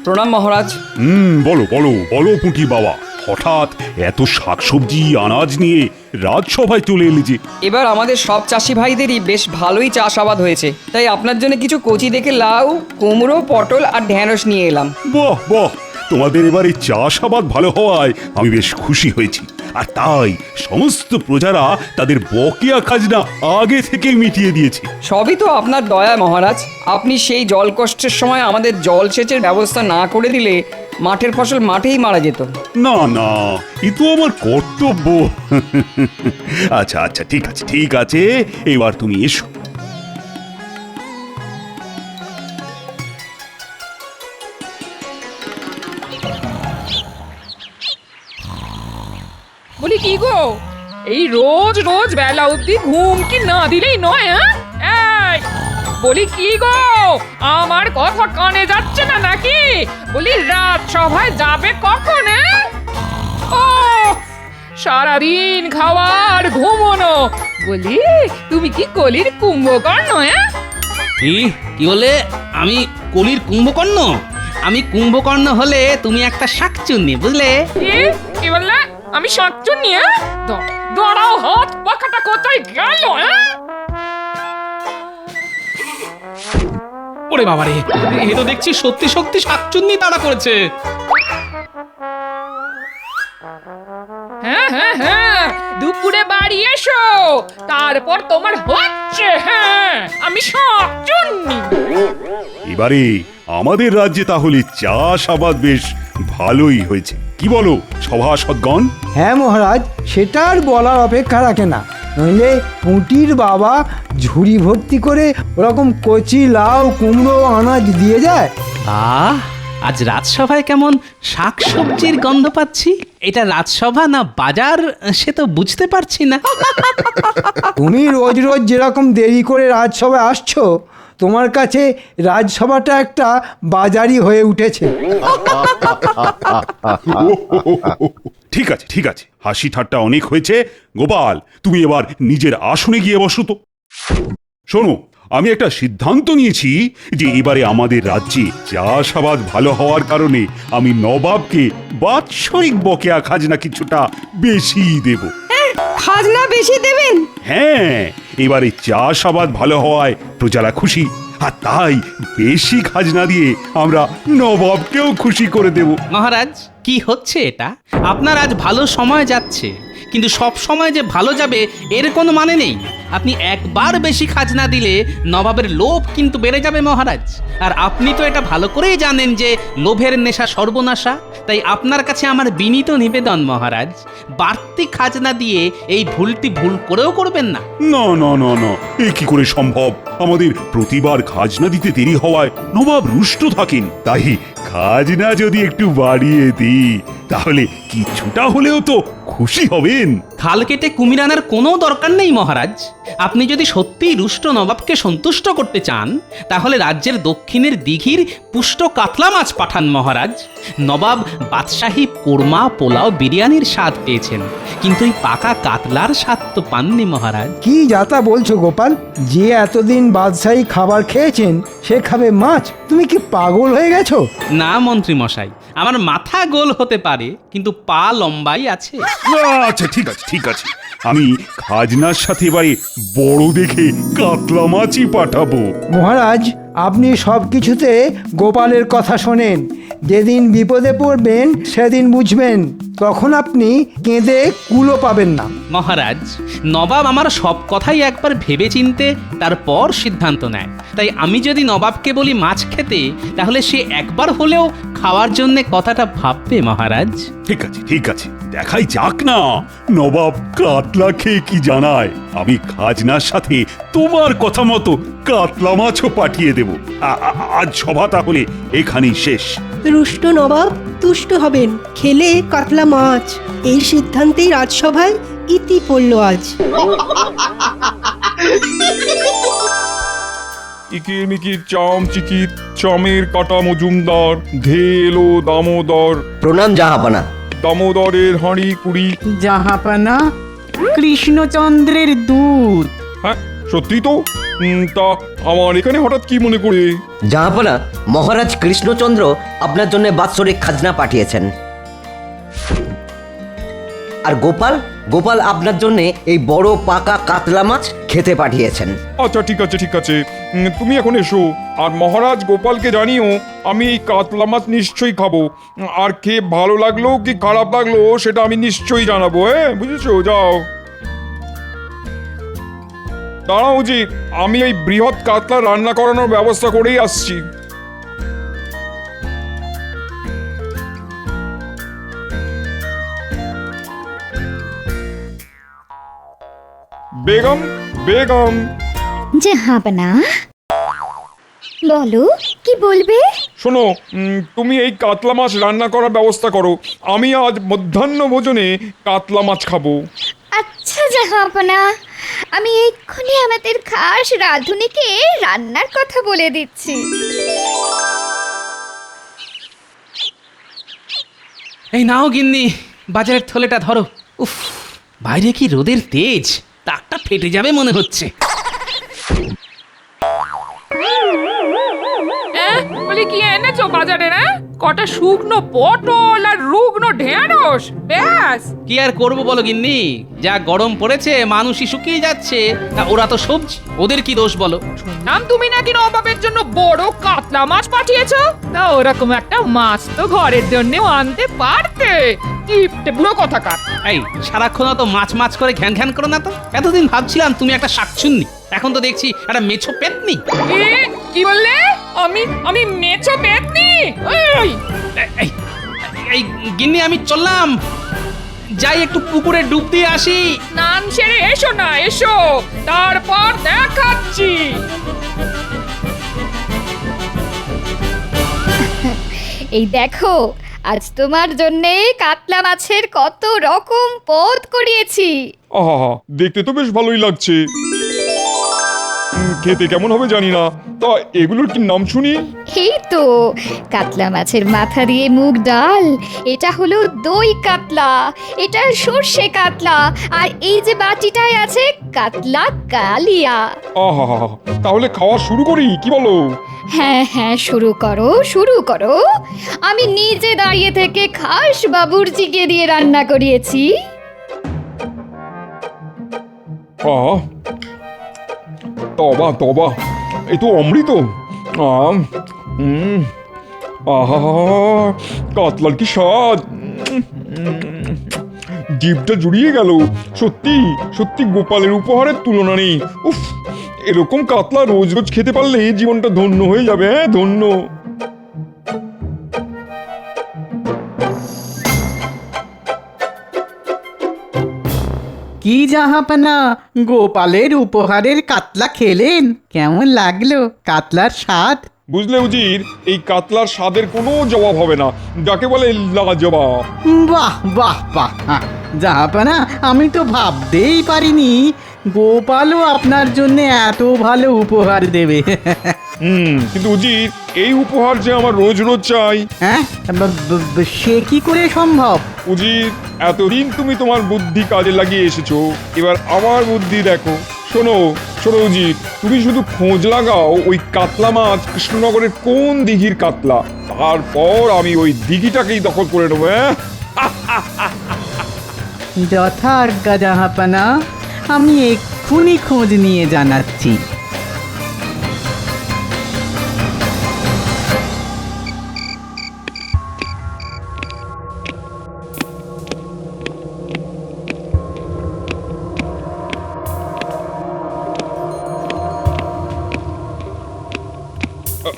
প্রণাম মহারাজ। বলো বলো বলো পুঁটি বাবা, হঠাৎ এত শাকসবজি আনাজ নিয়ে রাজসভায় চলে এলে যে? এবার আমাদের সব চাষি ভাইদেরই বেশ ভালোই চাষাবাদ হয়েছে, তাই আপনার জন্য কিছু কচি দেখে লাউ, কুমড়ো, পটল আর ঢেঁড়স নিয়ে এলাম। বাহ বাহ, তোমাদের এবারে চাষাবাদ ভালো হওয়ায় আমি বেশ খুশি হয়েছি। আর তাই সমস্ত প্রজারা তাদের বকেয়া খাজনা আগে থেকে মিটিয়ে দিয়েছে। সবই তো আপনার দয়া মহারাজ। আপনি সেই জল কষ্টের সময় আমাদের জলসেচের ব্যবস্থা না করে দিলে মাঠের ফসল মাঠেই মারা যেত। না না, এ তো আমার কর্তব্য। আচ্ছা আচ্ছা, ঠিক আছে ঠিক আছে, এবার তুমি এসো। বলি কি গো, এই রোজ রোজ বেলা অবধি ঘুম কি না দিলেই নয়? এই বলি কি গো, আমার কথা কানে যাচ্ছে না নাকি? বলি রাত সভায় যাবে কখন? ও সারাদিন খাওয়ার ঘুমোনো। বলি তুমি কি কলির কুম্ভকর্ণ? কি বলে? আমি কলির কুম্ভকর্ণ? আমি কুম্ভকর্ণ হলে তুমি একটা শাকচুন্নি, বুঝলে? কি বললে? আমি শাকচুন্নি? দাঁড়াও, হাত পাখাটা কোথায় গেল? ওরে বাবারে, এ তো দেখছি সত্যি সত্যি শাকচুন্নি তাড়া করেছে। হ্যাঁ হ্যাঁ হ্যাঁ, দুপুরে বাড়ি এসো, তারপর তোমার হচ্ছে। হ্যাঁ, আমি শাকচুন্নি। এবারে আমাদের রাজ্যে তাহলে চাষাবাদ বেশ ভালোই হয়েছে, কি বলো সভাসদগণ? হ্যাঁ মহারাজ, সেটা আর বলার অপেক্ষা রাখে না। নইলে পুঁটির বাবা ঝুড়ি ভর্তি করে ওরকম কচি লাউ, কুমড়ো, আনাজ দিয়ে যায়। আজ রাজসভায় কেমন শাকসবজির গন্ধ পাচ্ছি। এটা রাজসভা না বাজার সে তো বুঝতে পারছি না। তুমি রোজ রোজ যেরকম দেরি করে রাজসভায় আসছো, তোমার কাছে রাজসভাটা একটা বাজারই হয়ে উঠেছে। ঠিক আছে ঠিক আছে, হাসি ঠাট্টা অনেক হয়েছে। গোপাল, তুমি এবার নিজের আসনে গিয়ে বসো তো। শোনো, আমি একটা সিদ্ধান্ত নিয়েছি যে এবারে আমাদের রাজ্যে চাষাবাদ ভালো হওয়ার কারণে আমি নবাবকে বাৎসরিক বকেয়া খাজনা কিছুটা বেশি দেব। খাজনা বেশি দেবেন? হ্যাঁ, এবারে চাষাবাদ ভালো হওয়ায় প্রজারা খুশি, আর তাই বেশি খাজনা দিয়ে আমরা নবাবকেও খুশি করে দেব। মহারাজ, কি হচ্ছে এটা? আপনার আজ ভালো সময় যাচ্ছে, কিন্তু সব সময় যে ভালো যাবে এর কোনো মানে নেই। আপনি একবার বেশি খাজনা দিলে নবাবের লোভ কিন্তু বেড়ে যাবে মহারাজ। আর আপনি তো এটা ভালো করেই জানেন যে লোভের নেশা সর্বনাশা। তাই আপনার কাছে আমার বিনীত নিবেদন মহারাজ, বাড়তি খাজনা দিয়ে এই ভুলটি ভুল করেও করবেন না। না না না না, এ কি করে সম্ভব? আমাদের প্রতিবার খাজনা দিতে দেরি হওয়ায় নবাব রুষ্ট থাকেন। তাই খাজনা যদি একটু বাড়িয়ে দিই তাহলে কিছুটা হলেও তো খুশি হবেন। খাল কেটে কুমির আনার কোনো দরকার নেই মহারাজ। আপনি যদি সত্যিই রুষ্ট নবাবকে সন্তুষ্ট করতে চান, তাহলে রাজ্যের দক্ষিণের দিঘির পুষ্ট কাতলা মাছ পাঠান মহারাজ। নবাব বাদশাহী কোরমা, পোলাও, বিরিয়ানির স্বাদ পেয়েছেন, কিন্তু এই পাকা কাতলার স্বাদ তো পাননি মহারাজ। কি যাতা বলছো গোপাল? যে এতদিন বাদশাহী খাবার খেয়েছেন সে খাবে মাছ? তুমি কি পাগল হয়ে গেছো? না মন্ত্রী মশাই, আমার মাথা গোল হতে পারে, কিন্তু পা লম্বাই আছে। আচ্ছা ঠিক আছে ঠিক আছে, আমি খাজনার সাথে এবারে বড় দেখে কাতলা মাছই পাঠাবো। মহারাজ, আপনি সব কিছুতে গোপালের কথা শোনেন। যেদিন বিপদে পড়বেন সেদিন বুঝবেন, তখন আপনি কেঁদে কুলো পাবেন না। মহারাজ, নবাব আমার সব কথাই একবার ভেবে চিনতে তারপর সিদ্ধান্ত নেয়। তাই আমি যদি নবাবকে বলি মাছ খেতে, তাহলে সে একবার হলেও খাওয়ার জন্য কথাটা ভাববে মহারাজ। ঠিক আছে ঠিক আছে, দেখাই যাক না নবাব কাতলা খেয়ে কি জানায়। আমি খাজনার সাথে তোমার কথা মতো কাতলা মাছও পাঠিয়ে দেব। আজ সভা তাহলে এখানেই শেষ। রুষ্ট নবাব তুষ্ট হবেন খেলে কাতলা মাছ, এই সিদ্ধান্তেই রাজসভায় ইতি পড়ল আজ। ইকিরমিকির চাম চিকির চামের কাটা মজুমদার, ধেল ও দামোদর। প্রণাম জাহাপানা। দামোদরের হাঁড়ি কুড়ি। জাহাপানা, কৃষ্ণচন্দ্রের দূত। হ্যাঁ সত্যি তো, তা আমার এখানে হঠাৎ কি মনে করে? জাহাপনা, মহারাজ কৃষ্ণচন্দ্র আপনার জন্য বাৎসরিক খাজনা পাঠিয়েছেন। আর গোপাল গোপাল আপনার জন্য এই বড় পাকা কাতলা মাছ খেতে পাঠিয়েছেন। আচ্ছা ঠিক আছে ঠিক আছে, তুমি এখন এসো। আর মহারাজ গোপালকে জানিও আমি এই কাতলা মাছ নিশ্চয়ই খাবো। আর খেয়ে ভালো লাগলো কি খারাপ লাগলো সেটা আমি নিশ্চয়ই জানাবো, হ্যাঁ বুঝেছো? যাও। দাঁড়াও উচিত, আমি এই বৃহৎ কাতলা রান্না করানোর ব্যবস্থা করেই আসছি। বেগম বেগম জাহাপনা, বলো কি বলবে? শোনো, তুমি এই কাতলা মাছ রান্না করার ব্যবস্থা করো। আমি আজ মধ্যাহ্ন ভোজনে কাতলা মাছ খাবো। আচ্ছা জাহাপনা, আমি এক্ষুনি আমাদের খাস রাঁধুনিকে রান্নার কথা বলে দিচ্ছি। এই নাও গিন্নি, বাজারের থলেটা ধরো। উফ, বাইরে কি রোদের তেজ, তাকটা ফেটে যাবে মনে হচ্ছে। বলি কি এনেছো বাজারে? না কটা শুকনো পটল আর রুগ্নো ঢেঁড়স, ব্যাস। কি আর করবো বলো গিন্নি, যা গরম পড়েছে মানুষই শুকিয়ে যাচ্ছে, তা ওরা তো সবজি, ওদের কি দোষ বলো? শুনলাম তুমি নাকি নবাবের জন্য বড় কাতলা মাছ পাঠিয়েছো। তা ওরকম একটা মাছ তো ঘরের জন্যও আনতে পারতে। কিপটে বুড়ো কথাকার। এই সারাক্ষণ তো মাছ মাছ করে ঘ্যান ঘ্যান করো না তো। এতদিন ভাবছিলাম তুমি একটা শাকচুন্নি, এখন তো দেখছি একটা মেছো পেতনি। কি বললে? আমি মেছো পেতনি? এই এই এই গিন্নি, আমি চললাম, যাই একটু পুকুরে ডুব দিয়ে আসি। স্নান সেরে এসো না, এসো, তারপর দেখাচ্ছি। এই দেখো, আজ তোমার জন্যে কাতলা মাছের কত রকম পদ করিয়েছি। আহা, দেখতে তো বেশ ভালোই লাগছে। খেতে কেমন হবে জানি না, তা এগুলোর কি নাম শুনি? এই তো কাতলা মাছের মাথা দিয়ে মুগ ডাল, এটা হলো দই কাতলা, এটা সর্ষে কাতলা, আর এই যে বাটিটায় আছে কাতলা কালিয়া। আহা, তাহলে খাওয়া শুরু করি, কি বলো? হ্যাঁ হ্যাঁ, শুরু করো শুরু করো। আমি নিজে দাঁড়িয়ে থেকে খাস বাবুর্চিকে দিয়ে রান্না করিয়েছি। আহা, তবা তবা, এই তো অমৃত। আহা, কাতলার কি স্বাদ! জিভটা জুড়িয়ে গেল। সত্যি সত্যি গোপালের উপহারের তুলনা নেই। উফ, এরকম কাতলা রোজ রোজ খেতে পারলে জীবনটা ধন্য হয়ে যাবে। হ্যাঁ, ধন্য। কি জাহাপনা, গোপালের উপহারের কাতলা খেলেন? কেমন লাগলো কাতলার স্বাদ? বুঝলে উজির, এই কাতলার স্বাদের কোনো জবাব হবে না, যাকে বলে লাজবাব। বাহ বাহ বাহ, জাহাপনা, আমি তো ভাবতেই পারিনি গোপালও আপনার জন্য এত ভালো উপহার দেবে। কিন্তু উজির, এই উপহার যে আমার রোজ রোজ চাই। হ্যাঁ, সে কি করে সম্ভব? উজির, এতদিন তুমি তোমার বুদ্ধি কাজে লাগিয়ে এসেছো, এবার আমার বুদ্ধি দেখো। শোনো শোনো উজির, তুমি শুধু খোঁজ লাগাও ওই কাতলা মাছ কৃষ্ণনগরের কোন দিঘির কাতলা, তারপর আমি ওই দিঘিটাকেই দখল করে নেবো। হ্যাঁ, যথাজ্ঞা জাহাপনা, আমি এক্ষুনি খোঁজ নিয়ে জানাচ্ছি।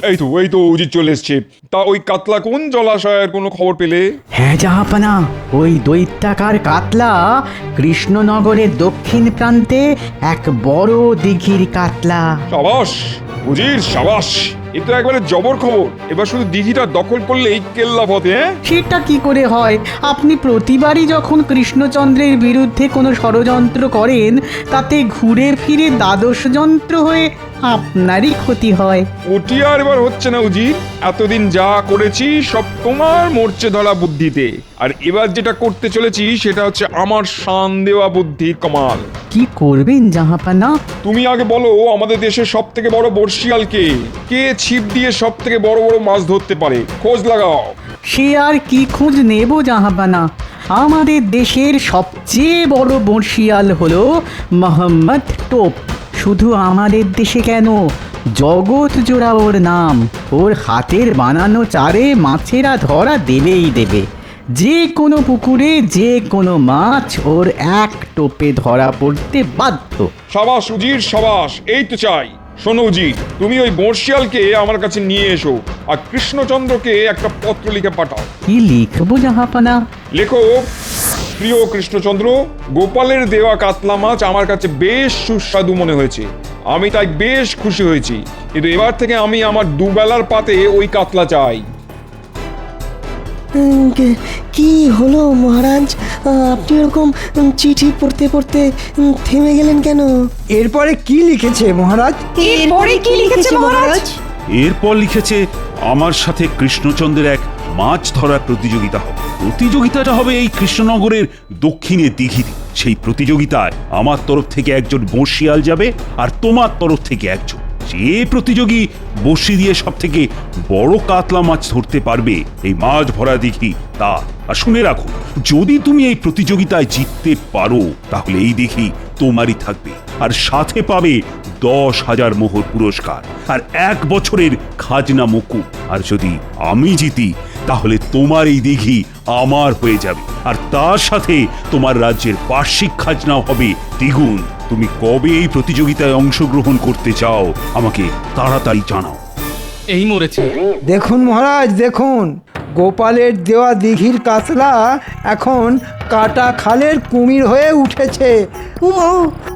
এই তো উজির চলে এসছে। তা ওই কাতলা কোন জলাশয়ের কোনো খবর পেলে? হ্যাঁ জাহাপনা, ওই দৈত্যাকার কাতলা কৃষ্ণনগরের দক্ষিণ প্রান্তে এক বড় দিঘির কাতলা। সাবাস উজির, সাবাস, এ তো একবারে জবর খবর। এবার শুধু দিঘিটা দখল করলেই কেল্লা পথে। সেটা কি করে হয়? আপনি প্রতিবারই যখন কৃষ্ণচন্দ্রের বিরুদ্ধে কোনো ষড়যন্ত্র করেন, তাতে ঘুরে ফিরে দ্বাদশ যন্ত্র হয়ে আপনারই ক্ষতি হয়। ওটি আর এবার হচ্ছে না উজির, এতদিন যা করেছি সব তোমার মরচে ধরা বুদ্ধিতে, আর এবার যেটা করতে চলেছি সেটা হচ্ছে আমার শান দেওয়া বুদ্ধির কমাল। কি করবেন জাহাপানা? তুমি আগে বলো, আমাদের দেশের সব থেকে বড় বর্ষিয়াল কে? কে ছিপ দিয়ে সব থেকে বড় বড় মাছ ধরতে পারে? খোঁজ লাগাও। সে আর কি খোঁজ নেব জাহাপানা? আমাদের দেশের সবচেয়ে বড় বর্ষিয়াল হলো মোহাম্মদ টোপ। শুধু আমাদের দেশে কেন, জগৎ জোড়া ওর নাম। ওর হাতের বানানো চারে মাছেরা ধরা দেবেই দেবে। যে কোনো পুকুরে যে কোনো মাছ ওর এক টোপে ধরা পড়তে বাধ্য। সাবাস উজির সাবাস, এই তো চাই। শোনো উজির, তুমি ওই বর্ষিয়ালকে আমার কাছে নিয়ে এসো, আর কৃষ্ণচন্দ্রকে একটা পত্র লিখে পাঠাও। কি লিখবো জাহাপানা? লেখো, প্রিয় কৃষ্ণচন্দ্র, গোপালের দেওয়া কাতলা মাছ আমার কাছে বেশ সুস্বাদু মনে হয়েছে। আমি তাই বেশ খুশি হয়েছি, কিন্তু এবার থেকে আমি আমার দুবেলার পাতে ওই কাতলা চাই। কি হলো মহারাজ, আপনি এরকম চিঠি পড়তে পড়তে থেমে গেলেন কেন? এরপরে কি লিখেছে মহারাজ? এরপরে কি লিখেছে মহারাজ? এরপর লিখেছে, আমার সাথে কৃষ্ণচন্দ্রের এক মাছ ধরার প্রতিযোগিতা হবে। প্রতিযোগিতাটা হবে এই কৃষ্ণনগরের দক্ষিণে দিঘিতে। সেই প্রতিযোগিতায় আমার তরফ থেকে একজন বর্ষিয়াল যাবে, আর তোমার তরফ থেকে একজন। যে প্রতিযোগী বড়শি দিয়ে সব থেকে বড় কাতলা মাছ ধরতে পারবে এই মাছ ভরা দিঘি তা। আর শুনে রাখো, যদি তুমি এই প্রতিযোগিতায় জিততে পারো তাহলে এই দিঘি তোমারই থাকবে, আর সাথে পাবে 10,000 মোহর পুরস্কার আর 1 বছরের খাজনা মকুব। আর যদি আমি জিতি তাহলে তোমার এই দিঘি আমার হয়ে যাবে, আর তার সাথে তোমার রাজ্যের বার্ষিক খাজনাও হবে দ্বিগুণ। তুমি কবে এই প্রতিযোগিতায় অংশগ্রহণ করতে চাও আমাকে তাড়াতাড়ি জানাও। এই মরেছে। দেখুন মহারাজ, দেখুন, গোপালের দেওয়া দিঘির কাতলা এখন কাটা খালের কুমির হয়ে উঠেছে। উমা,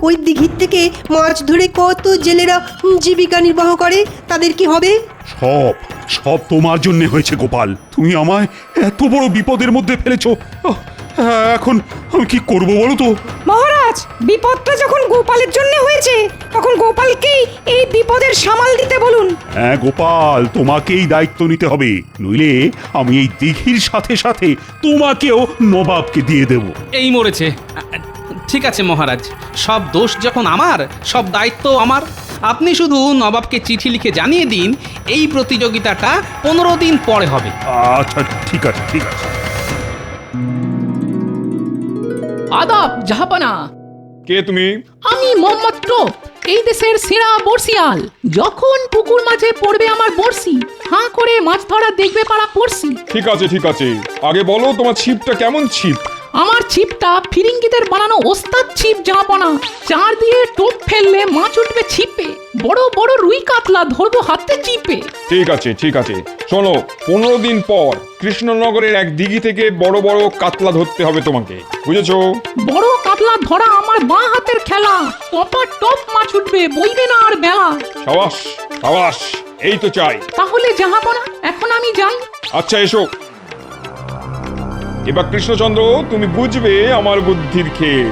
ওই দিঘির থেকে মাছ ধরে কত জেলেরা জীবিকা নির্বাহ করে, তাদের কি হবে? সব সব তোমার জন্য হয়েছে গোপাল। তুমি আমায় এত বড় বিপদের মধ্যে ফেলেছো। এখন আমি কি করব বলো তো? মহারাজ, বিপদটা যখন গোপালের জন্য হয়েছে তখন গোপালকেই এই বিপদের সামাল দিতে বলুন। হ্যাঁ গোপাল, তোমাকেই দায়িত্ব নিতে হবে, নইলে আমি এই দিঘির সাথে সাথে তোমাকেও নবাবকে দিয়ে দেব। এই মরেছে। ঠিক আছে মহারাজ, সব দোষ যখন আমার, সব দায়িত্ব আমার। আপনি শুধু নবাবকে চিঠি লিখে জানিয়ে দিন এই প্রতিযোগিতাটা 15 দিন পরে হবে। আচ্ছা ঠিক আছে, ঠিক আছে। আদাব জাহাপানা। কে তুমি? আমি মোহাম্মদ টোপ, এই দেশের সেরা বর্ষিয়াল। যখন পুকুর মাঝে পড়বে আমার বর্ষি, হাঁ করে মাছ ধরা দেখবে পাড়া পড়ছি। ঠিক আছে ঠিক আছে, আগে বলো তোমার ছিপটা কেমন ছিপ? আমার ছিপটা ফিরিঙ্গিদের বানানো ওস্তাদ ছিপ জাহাপানা। চার দিয়ে টোপ ফেললে মাছ উঠবে ছিপে, বড় বড় রুই কাতলা ধরবো হাতে চিপে। ঠিক আছে ঠিক আছে, শোনো, 15 দিন পর কৃষ্ণনগরের এক দিঘি থেকে বড় বড় কাতলা ধরতে হবে তোমাকে, বুঝেছো? বড় কাতলা ধরা আমার বাঁ হাতের খেলা, টপা টপ মাছ উঠবে, বইবে না আর বেলা। সাবাস সাবাস, এই তো চাই। তাহলে জাহাপানা এখন আমি যাই। আচ্ছা এসো। এবার কৃষ্ণচন্দ্র, তুমি বুঝবে আমার বুদ্ধির খেল।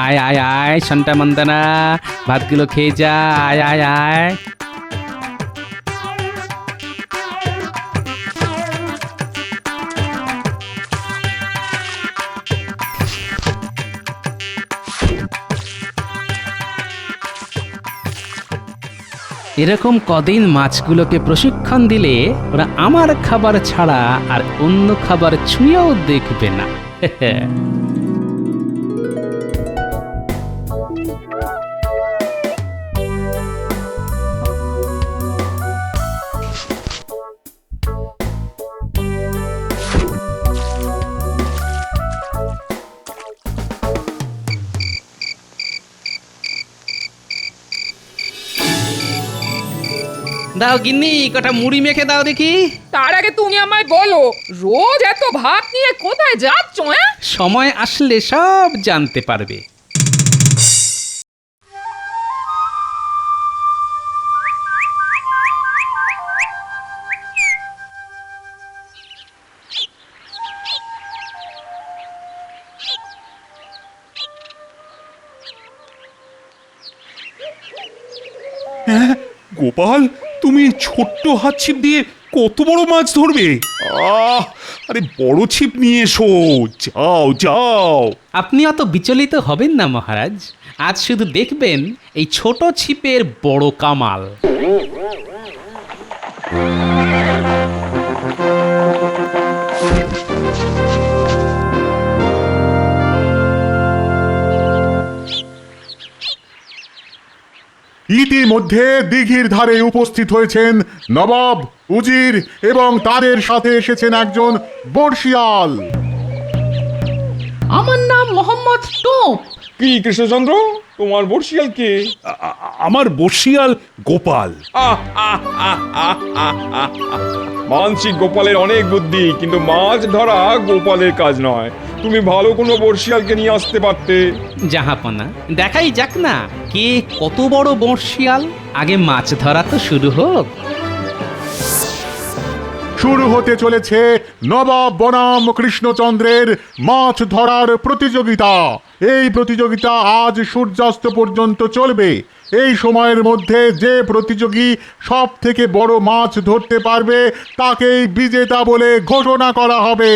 আয় আয় আয় সন্টা মন্দনা, ভাতগুলো খেয়ে যা। আয় আয় আয়। এরকম কদিন মাছগুলোকে প্রশিক্ষণ দিলে ওরা আমার খাবার ছাড়া আর অন্য খাবার ছুঁয়েও দেখবে না। দাও গিন্নি কটা মুড়ি মেখে দাও দেখি। তার আগে তুমি আমায় বলো, রোজ এত ভাত নিয়ে কোথায় যাচ্ছ? হ্যাঁ, সময় আসলে সব জানতে পারবে। গোপাল, তুমি ছোট্ট হাত ছিপ দিয়ে কত বড় মাছ ধরবে? আরে বড় ছিপ নিয়ে এসো, যাও যাও। আপনি অত বিচলিত হবেন না মহারাজ, আজ শুধু দেখবেন এই ছোট ছিপের বড় কামাল। ইতিমধ্যে দিঘির ধারে উপস্থিত হয়েছেন নবাব, উজির এবং তাদের সাথে এসেছেন একজন বর্ষিয়াল। আমার নাম মোহাম্মদ টোপ। কি কৃষ্ণচন্দ্র, তোমার বর্ষিয়াল কে? আমার বর্ষিয়াল গোপাল। মানসিক গোপালের অনেক বুদ্ধি, কিন্তু মাছ ধরা গোপালের কাজ নয়। তুমি ভালো কোনো বর্ষিয়ালকে নিয়ে আসতে পারতে। জাহাপনা, দেখাই যাক না কে কত বড় বর্ষিয়াল। আগে মাছ ধরা তো শুরু হোক। শুরু হতে চলেছে নবাব বনাম কৃষ্ণচন্দ্রের মাছ ধরার প্রতিযোগিতা। এই প্রতিযোগিতা আজ সূর্যাস্ত পর্যন্ত চলবে। এই সময়ের মধ্যে যে প্রতিযোগী সব থেকে বড় মাছ ধরতে পারবে তাকেই বিজেতা বলে ঘোষণা করা হবে।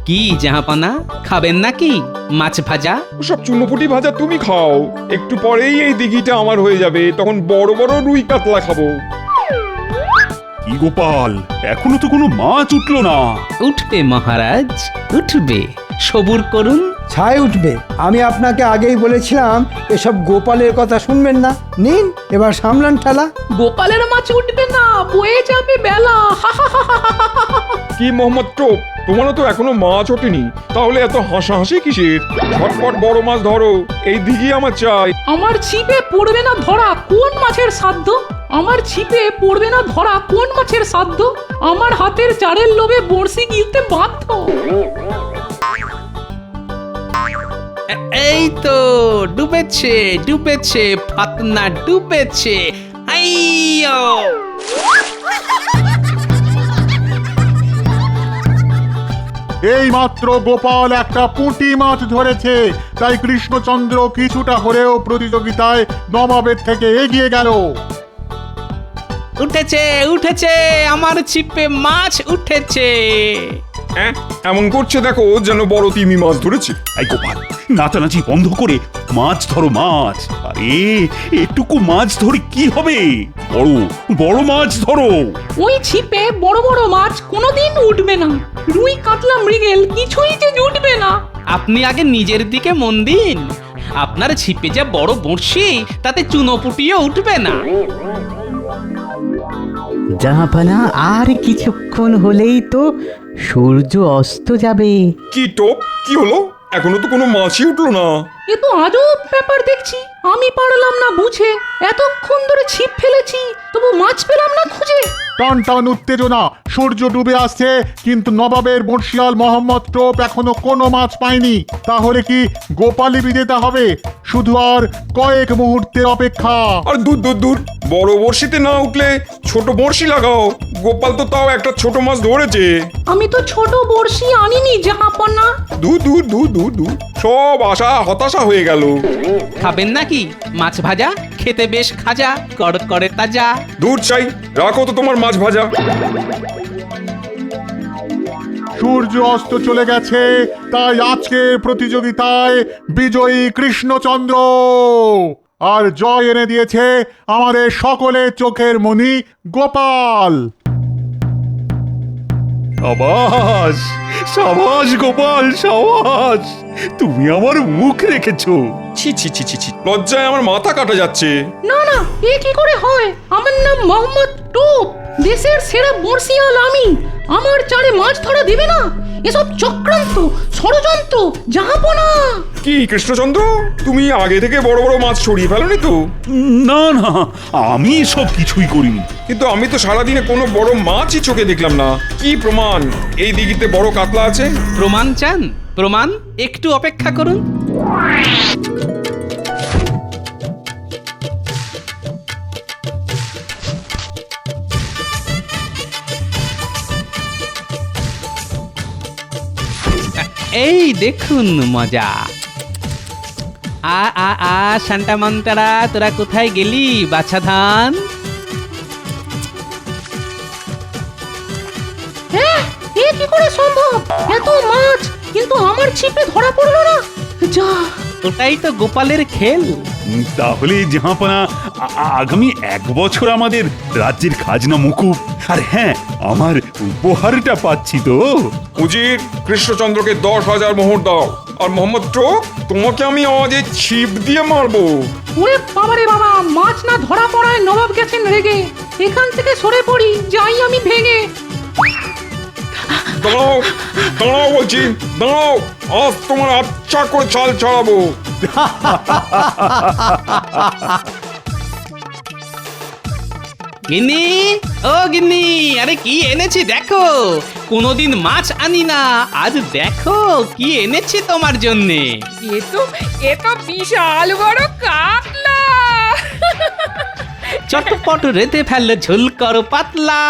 কি জাহাপনা, খাবেন নাকি মাছ ভাজা? সব চুনোপুটি ভাজা তুমি খাও, একটু পরেই এই দিঘিটা আমার হয়ে যাবে, তখন বড় বড় রুই কাতলা খাবো। কি গোপাল, এখনো তো কোনো মাছ উঠলো না। উঠবে মহারাজ, উঠবে, সবুর করুন। ছাই উঠবে। আমি আপনাকে আগেই বলেছিলাম এসব গোপালের কথা শুনবেন না। নিন এবার সামলান ঠেলা। গোপালের মাছ উঠবে না, বয়ে যাবে বেলা। কি মোহাম্মদ টোপ, তোমারও তো এখনো মাছ ওঠেনি, তাহলে এত হাসাহাসি কিসের? ঝটপট বড় মাছ ধরো, এই দিঘি আমার চাই। আমার ছিপে পড়বে না ধরা কোন মাছের সাধ্য? আমার ছিপে পড়বে না ধরা কোন মাছের সাধ্য? আমার হাতের চারের লোভে বড়শি গিলতে বাধ্য। এই তো ডুবেছে, ডুবেছে, ফাতনা ডুবেছে। আইয়ো! এই মাত্র গোপাল একটা পুঁটি মাছ ধরেছে, তাই কৃষ্ণচন্দ্র কিছুটা হলেও প্রতিযোগিতায় নবাবের থেকে এগিয়ে গেল। উঠেছে, উঠেছে, আমার ছিপে মাছ উঠেছে। এমন করছে দেখো যেন বড় তিমি মাছ ধরেছে। এই গোপাল, নাচানাচি বন্ধ করে মাছ ধরো মাছ। আরে এটুকু মাছ ধরে কি হবে? বড় বড় মাছ ধরো। ওই ছিপে বড় বড় মাছ কোনোদিন উঠবে না। রুই কাতলা মৃগেল কিছুই যে উঠবে না। আপনি আগে নিজের দিকে মন দিন। আপনার ছিপে যা বড় বড়শি, তাতে চুনোপুটিও উঠবে না। জাহাপানা, আর কিছুক্ষণ হলেই তো সূর্য অস্ত যাবে। কি টোপ, কি হলো? এখনো তো কোনো মাছই উঠলো না। এ তো আজব ব্যাপার দেখছি। আমি পারলাম না বুঝে, এতক্ষণ ধরে ছিপ ফেলেছি, তবু মাছ পেলাম না খুঁজে। টান টান উত্তেজনা, সূর্য ডুবে আসছে, কিন্তু নবাবের বর্ষিয়াল মোহাম্মদ টোপ এখনো কোনো মাছ পায়নি। তাহলে কি গোপালই বিজেতা হবে? শুধু আর কয়েক মুহূর্তের অপেক্ষা। আর দূর দূর দূর, বড় বড়শিতে না উঠলে ছোট বড়শি লাগাও। গোপাল তো তাও একটা ছোট মাছ ধরেছে। আমি তো ছোট বড়শি আনিনি জাহাপনা। দূর দূর দূর দূর দূর, সব আশা হতাশা হয়ে গেল। খাবেন নাকি মাছ ভাজা? খেতে বেশ খাজা, কড়কড়ে তাজা। দূর চাই, রাখো তো তোমার মাছ ভাজা। সূর্য অস্ত চলে গেছে, তাই আজকের প্রতিযোগিতায় বিজয়ী কৃষ্ণচন্দ্র। আর জয় এনে দিয়েছে আমাদের সকলের চোখের মণি গোপাল। সাবাস সাবাস গোপাল, সাবাস, তুমি আমার মুখ রেখেছো। ছি ছি ছি ছি ছি, লজ্জায় আমার মাথা কাটা যাচ্ছে। না না, এ কি করে হয়? আমার নাম মোহাম্মদ টোপ দেশের সেরা বর্ষিয়াল আমি, আমার চারে মাছ ধরা দেবে না? এসব চক্রান্ত, ষড়যন্ত্র, জাহাপনা। কি কৃষ্ণচন্দ্র, তুমি আগে থেকে বড় বড় মাছ ছড়িয়ে ফেলোনি তো? না না, আমি এসব কিছুই করিনি। কিন্তু আমি তো সারাদিনে কোনো বড় মাছই চোখে দেখলাম না। কি প্রমাণ এই দিঘিতে বড় কাতলা আছে? প্রমাণ চান? প্রমাণ? একটু অপেক্ষা করুন। এই দেখুন মজা। আ আ আ শান্তা মন্তারা, তোরা কোথায় গেলি বাছা ধান? হ্যাঁ, এ কি করে সম্ভব? এত মাছ কিন্তু আমার ছিপে ধরা পড়লো না। যা, ওটাই তো গোপালের খেল। তাহলে জাহাপনা, আগামী 1 বছর আমাদের রাজ্যের খাজনা মুকুব। আর হ্যাঁ, আমার উপহারটা পাচ্ছি তো। উজির, কৃষ্ণচন্দ্রকে 10,000 মোহর দাও। আর মোহাম্মদ টোপ, তোমাকে আমি আজ এই ছিপ দিয়ে মারবো। ওরে বাবারে বাবা, মাছ না ধরা পড়ায় নবাব গেছেন রেগে। এখান থেকে সরে পড়ি, যাই আমি ভেঙে। দাঁড়াও, দাঁড়াও বলছি, দাঁড়াও। আজ তোমার আচ্ছা করে ছাল ছাড়াবো। গিন্নি, ও গিন্নি, আরে কি এনেছি দেখো। কোনোদিন মাছ আনি না, আজ দেখো কি এনেছি তোমার জন্যে। এ তো বিশাল বড় কাতলা। চটপট রেঁধে ফেললে ঝোল করো পাতলা।